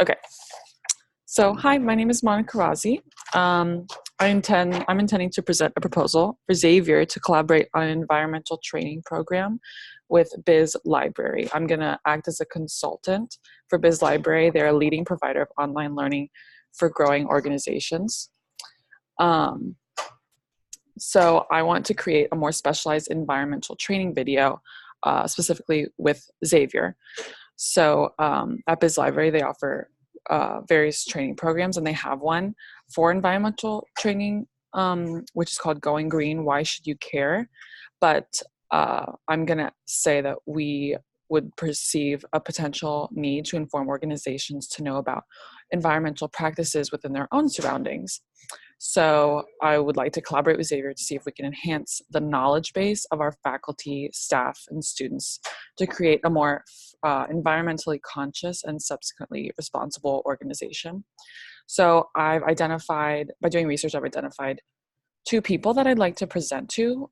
Okay. So, hi, my name is Monica Razi. I'm intending to present a proposal for Xavier to collaborate on an environmental training program with Biz Library. I'm going to act as a consultant for Biz Library. They're a leading provider of online learning for growing organizations. So I want to create a more specialized environmental training video, specifically with Xavier. So at Biz Library, they offer various training programs, and they have one for environmental training, which is called Going Green, Why Should You Care? But I'm going to say that we would perceive a potential need to inform organizations to know about environmental practices within their own surroundings. So I would like to collaborate with Xavier to see if we can enhance the knowledge base of our faculty, staff, and students to create a more environmentally conscious and subsequently responsible organization. So by doing research, I've identified two people that I'd like to present to,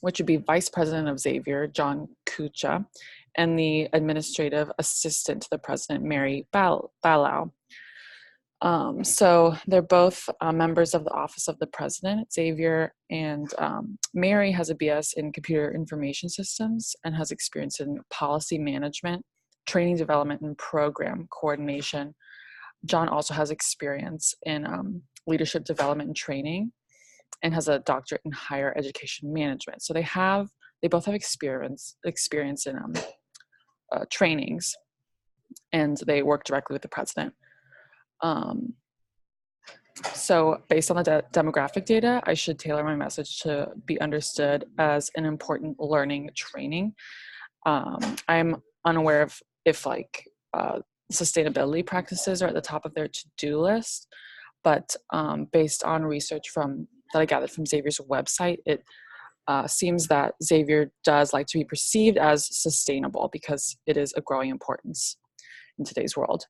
which would be Vice President of Xavier, John Kucha, and the Administrative Assistant to the President, Mary Balau. So they're both members of the Office of the President at Xavier, and Mary has a BS in Computer Information Systems and has experience in policy management, training development, and program coordination. John also has experience in leadership development and training and has a doctorate in higher education management. So they both have experience in trainings, and they work directly with the president. So based on the demographic data, I should tailor my message to be understood as an important learning training. I'm unaware of if sustainability practices are at the top of their to-do list, but based on research that I gathered from Xavier's website, it seems that Xavier does like to be perceived as sustainable because it is a growing importance in today's world.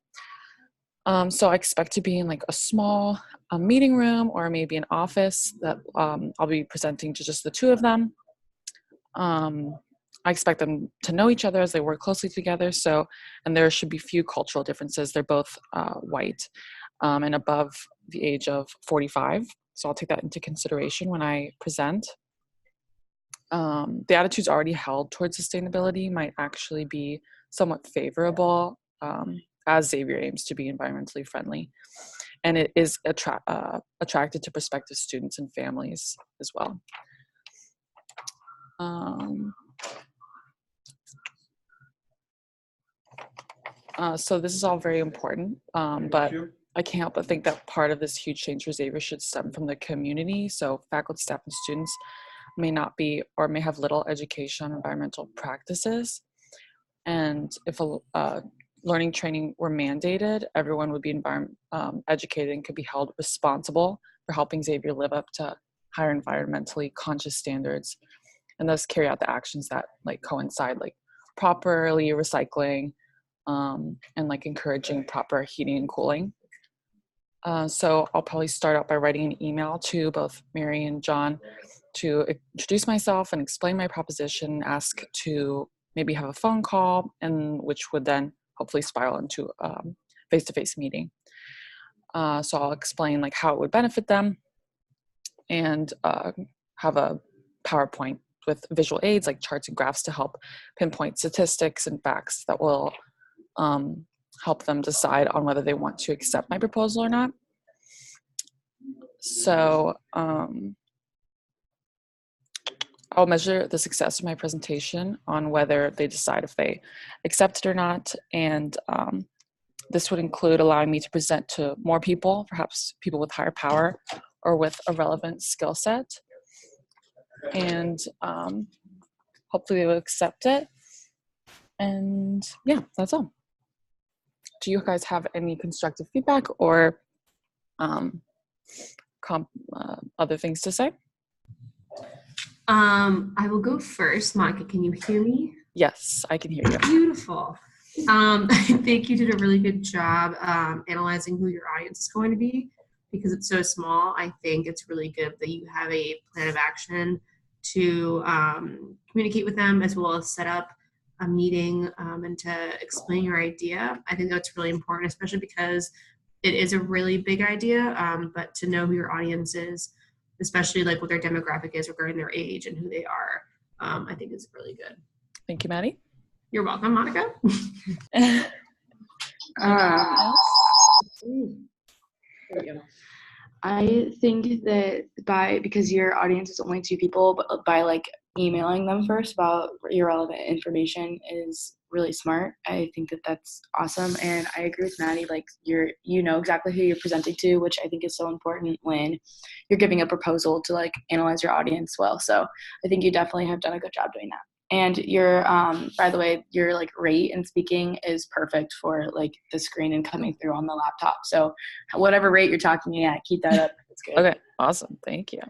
So I expect to be in like a small meeting room or maybe an office that I'll be presenting to just the two of them. I expect them to know each other as they work closely together. And there should be few cultural differences. They're both white and above the age of 45. So I'll take that into consideration when I present. The attitudes already held towards sustainability might actually be somewhat favorable, as Xavier aims to be environmentally friendly. And it is attracted to prospective students and families as well. So this is all very important, but I can't help but think that part of this huge change for Xavier should stem from the community. So faculty, staff, and students may not be or may have little education on environmental practices. And if a learning training were mandated, everyone would be educated and could be held responsible for helping Xavier live up to higher environmentally conscious standards and thus carry out the actions that coincide, like properly recycling and encouraging proper heating and cooling. So I'll probably start out by writing an email to both Mary and John to introduce myself and explain my proposition, ask to maybe have a phone call, and which would then hopefully spiral into a face-to-face meeting. So I'll explain how it would benefit them and have a PowerPoint with visual aids like charts and graphs to help pinpoint statistics and facts that will help them decide on whether they want to accept my proposal or not. So I'll measure the success of my presentation on whether they decide if they accept it or not. And this would include allowing me to present to more people, perhaps people with higher power or with a relevant skill set. And hopefully they will accept it. And yeah, that's all. Do you guys have any constructive feedback or other things to say? I will go first. Monica, can you hear me? Yes, I can hear you. Beautiful. I think you did a really good job analyzing who your audience is going to be. Because it's so small, I think it's really good that you have a plan of action to communicate with them, as well as set up a meeting and to explain your idea. I think that's really important, especially because it is a really big idea, but to know who your audience is, especially like what their demographic is regarding their age and who they are, I think is really good. Thank you, Maddie. You're welcome, Monica. I think that because your audience is only 2 people, but by like emailing them first about your relevant information is really smart. I think that that's awesome, and I agree with Maddie. Like you know exactly who you're presenting to, which I think is so important when you're giving a proposal to like analyze your audience well. So I think you definitely have done a good job doing that. And your by the way, your like rate and speaking is perfect for like the screen and coming through on the laptop. So whatever rate you're talking at, keep that up. It's good. Okay, awesome. Thank you.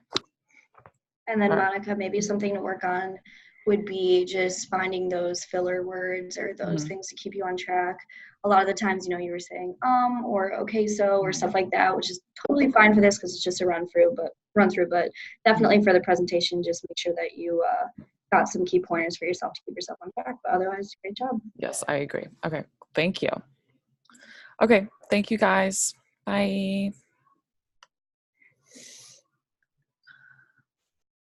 And then All right. Monica, maybe something to work on would be just finding those filler words or those things to keep you on track. A lot of the times, you know, you were saying or okay so or stuff like that, which is totally fine for this because it's just a run through, but definitely for the presentation, just make sure that you got some key pointers for yourself to keep yourself on track. But otherwise, great job. Yes, I agree. Okay, thank you. Okay, thank you guys. Bye.